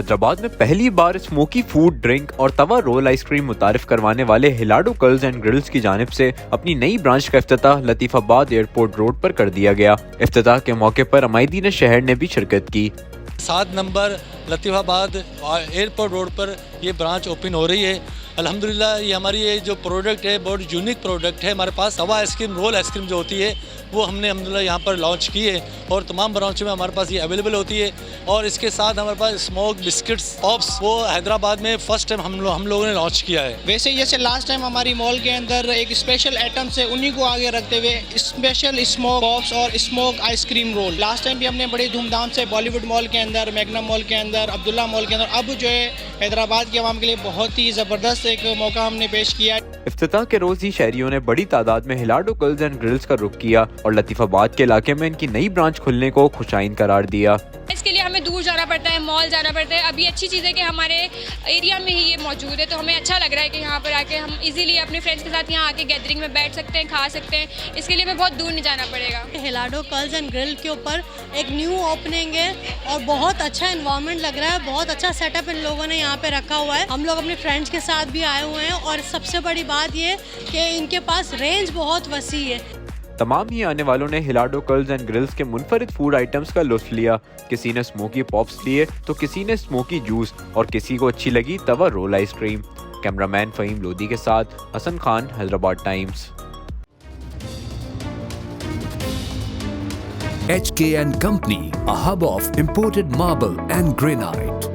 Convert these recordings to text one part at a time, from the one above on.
हैदराबाद में पहली बार smoky food, drink और तवा रोल आइसक्रीम मुतारिफ करवाने वाले हिलाडो कर्ल्स एंड ग्रिल्स की जानिब से अपनी नई ब्रांच का इफ्तिताह लतीफाबाद एयरपोर्ट रोड पर कर दिया गया। इफ्तिताह के मौके पर अमायदीन शहर ने भी शिरकत की। 7 नंबर लतीफाबाद एयरपोर्ट रोड पर ये ब्रांच ओपन हो रही है। अल्हम्दुलिल्लाह ये हमारी ये जो प्रोडक्ट है बहुत यूनिक प्रोडक्ट है। हमारे पास तवा आइसक्रीम, रोल आइसक्रीम जो होती है वो हमने अल्हम्दुलिल्लाह यहाँ पर लॉन्च की है और तमाम ब्रांचों में हमारे पास ये अवेलेबल होती है। और इसके साथ हमारे पास स्मोक बिस्किट्स पॉप्स वो हैदराबाद में फ़र्स्ट टाइम हम लोगों ने लॉन्च किया है। वैसे जैसे लास्ट टाइम हमारी मॉल के अंदर एक स्पेशल आइटम से उन्हीं को आगे रखते हुए स्पेशल स्मोक पॉप्स और smoke ice cream roll last time भी हमने बड़ी धूमधाम से बॉलीवुड मॉल के अंदर, मैग्नम मॉल के अंदर, अब्दुल्ला मॉल के अंदर, अब जो है हैदराबाद के अवाम के लिए बहुत ही ज़बरदस्त एक मौका हमने पेश किया। इफ्तिताह के रोज ही शहरियों ने बड़ी तादाद में हिलाडो कर्ल्स एंड ग्रिल्स का रुख किया और लतीफाबाद के इलाके में इनकी नई ब्रांच खुलने को खुशाइन करार दिया। इसके लिए हमें दूर जाना पड़ता है, मॉल जाना पड़ता है। अभी अच्छी चीज़ है कि हमारे एरिया में ही ये मौजूद है, तो हमें अच्छा लग रहा है कि यहाँ पर आके हम इजीली अपने फ्रेंड्स के साथ यहाँ आके गैदरिंग में बैठ सकते हैं, खा सकते हैं। इसके लिए हमें बहुत दूर नहीं जाना पड़ेगा। हिलाडो कर्ल्स एंड ग्रिल के ऊपर एक न्यू ओपनिंग है और बहुत अच्छा एनवायरनमेंट लग रहा है, बहुत अच्छा सेटअप इन लोगों ने यहाँ पे रखा हुआ है। हम लोग अपने फ्रेंड्स के साथ भी आए हुए हैं और सबसे बड़ी बात ये कि इनके पास रेंज बहुत वसी है। तमाम ही आने वालों ने हिलाडो कर्ल्स एंड ग्रिल्स के मुनफरिद फूड आइटम्स का लुत्फ लिया। किसी ने स्मोकी पॉप्स लिए तो किसी ने स्मोकी जूस और किसी को अच्छी लगी तवा roll ice cream. Cameraman Faheem Lodhi के साथ Hasan Khan, Hyderabad times. HK & Company, a hub of imported marble and granite.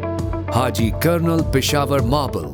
Haji Colonel Peshawar Marble.